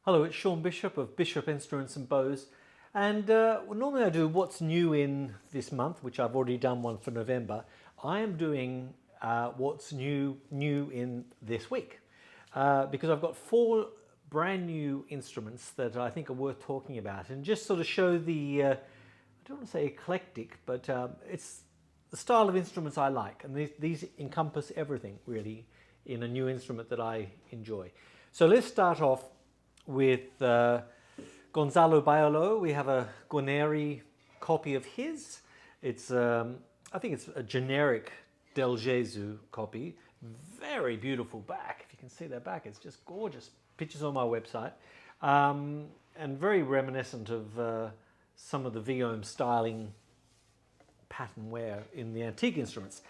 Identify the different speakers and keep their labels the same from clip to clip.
Speaker 1: Hello, it's Sean Bishop of Bishop Instruments and Bows, and normally I do what's new in this month, which I've already done one for November. I am doing what's new in this week because I've got 4 brand new instruments that I think are worth talking about, and just sort of show the I don't want to say eclectic, but it's the style of instruments I like, and these encompass everything really in a new instrument that I enjoy. So let's start off with Gonzalo Biolo. We have a Guarneri copy of his. It's I think it's a generic Del Gesù copy. Very beautiful back. If you can see that back, it's just gorgeous. Pictures on my website, and very reminiscent of some of the Violin styling pattern wear in the antique instruments.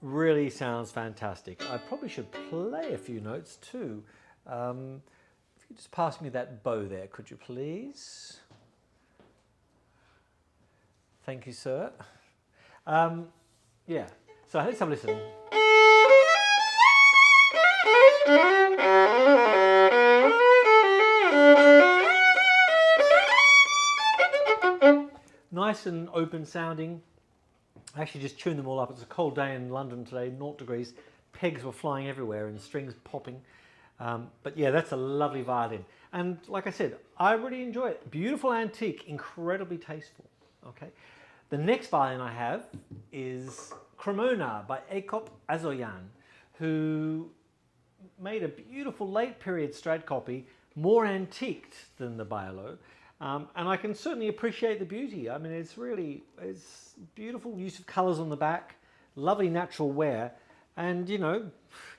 Speaker 1: Really sounds fantastic. I probably should play a few notes too. Just pass me that bow there, could you please? Thank you, sir. Yeah, so let's have a listen. Nice and open sounding. I actually just tuned them all up. It's a cold day in London today, 0 degrees. Pegs were flying everywhere and strings popping. But yeah, that's a lovely violin. And like I said, I really enjoy it. Beautiful antique, incredibly tasteful. Okay. The next violin I have is Cremona by Azoyan, who made a beautiful late period Strat copy, more antiqued than the Bayalo. And I can certainly appreciate the beauty. I mean, it's beautiful use of colours on the back, lovely natural wear. And, you know,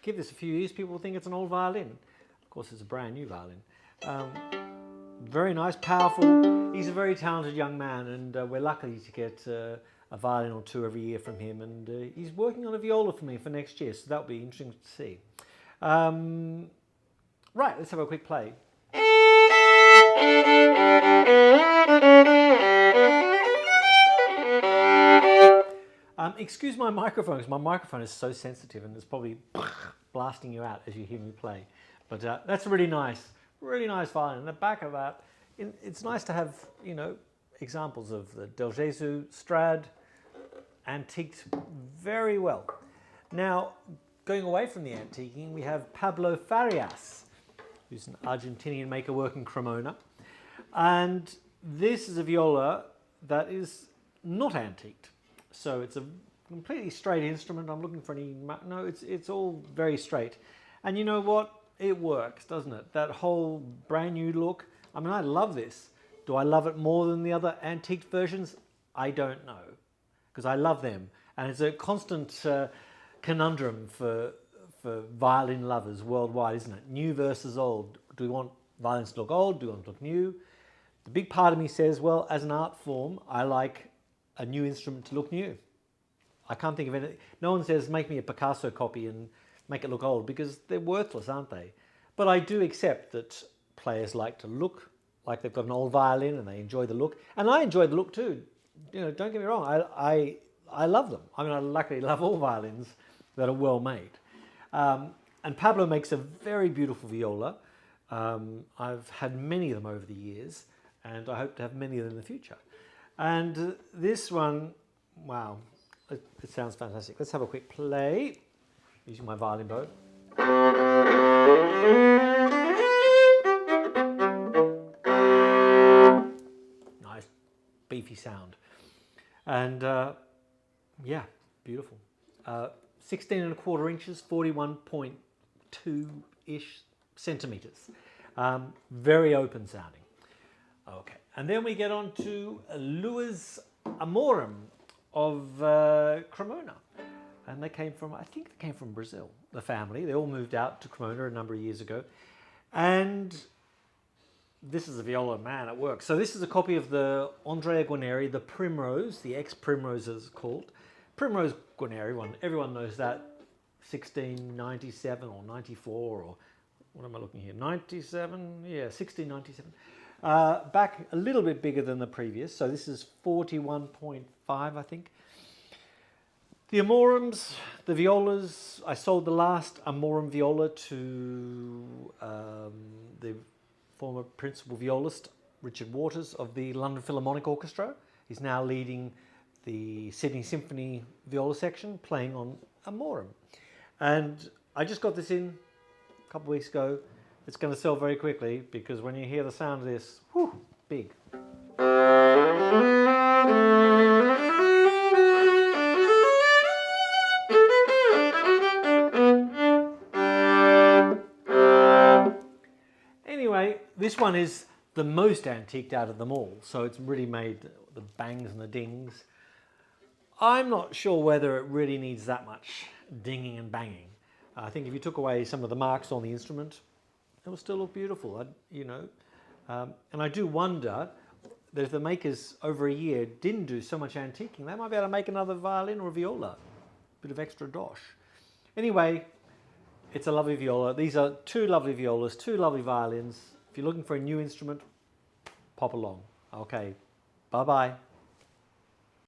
Speaker 1: give this a few years, people will think it's an old violin. Of course, it's a brand new violin. Very nice, powerful. He's a very talented young man, and we're lucky to get a violin or 2 every year from him. And he's working on a viola for me for next year, so that'll be interesting to see. Right, let's have a quick play. Excuse my microphone, because my microphone is so sensitive and it's probably blasting you out as you hear me play. But that's really nice violin. And the back of that, it's nice to have, you know, examples of the Del Gesù Strad, antiqued very well. Now, going away from the antiquing, we have Pablo Faras, who's an Argentinian maker working Cremona. And this is a viola that is not antiqued. So it's a completely straight instrument. I'm looking for any... No, it's all very straight. And you know what? It works, doesn't it? That whole brand new look. I mean, I love this. Do I love it more than the other antiqued versions? I don't know, because I love them. And it's a constant conundrum for violin lovers worldwide, isn't it? New versus old. Do we want violins to look old? Do we want them to look new? The big part of me says, well, as an art form, I like a new instrument to look new. I can't think of anything. No one says make me a Picasso copy and make it look old, because they're worthless, aren't they? But I do accept that players like to look like they've got an old violin and they enjoy the look. And I enjoy the look too. You know, don't get me wrong. I love them. I mean, I luckily love all violins that are well made. And Pablo makes a very beautiful viola. I've had many of them over the years, and I hope to have many of them in the future. And this one, wow, it sounds fantastic. Let's have a quick play using my violin bow. Nice, beefy sound. And yeah, beautiful. 16¼ inches, 41.2-ish centimeters. Very open sounding. Okay, and then we get on to Luis Amorim of Cremona. And they came from, I think they came from Brazil, the family. They all moved out to Cremona a number of years ago. And this is a viola, man, it works. So this is a copy of the Andrea Guarneri, the Primrose, the ex-Primrose as it's called. Primrose Guarneri, everyone knows that, 1697 or 94, or what am I looking here, 97? Yeah, 1697. Back a little bit bigger than the previous, so this is 41.5, I think. The Amorims, the Violas, I sold the last Amorim viola to the former principal violist, Richard Waters of the London Philharmonic Orchestra. He's now leading the Sydney Symphony viola section, playing on Amorim. And I just got this in a couple of weeks ago. It's going to sell very quickly because when you hear the sound of this, whew, big. Anyway, this one is the most antiqued out of them all, so it's really made the bangs and the dings. I'm not sure whether it really needs that much dinging and banging. I think if you took away some of the marks on the instrument, it will still look beautiful, and I do wonder that if the makers over a year didn't do so much antiquing, they might be able to make another violin or a viola, a bit of extra dosh. Anyway, it's a lovely viola. These are two lovely violas, two lovely violins. If you're looking for a new instrument, pop along. Okay, bye-bye.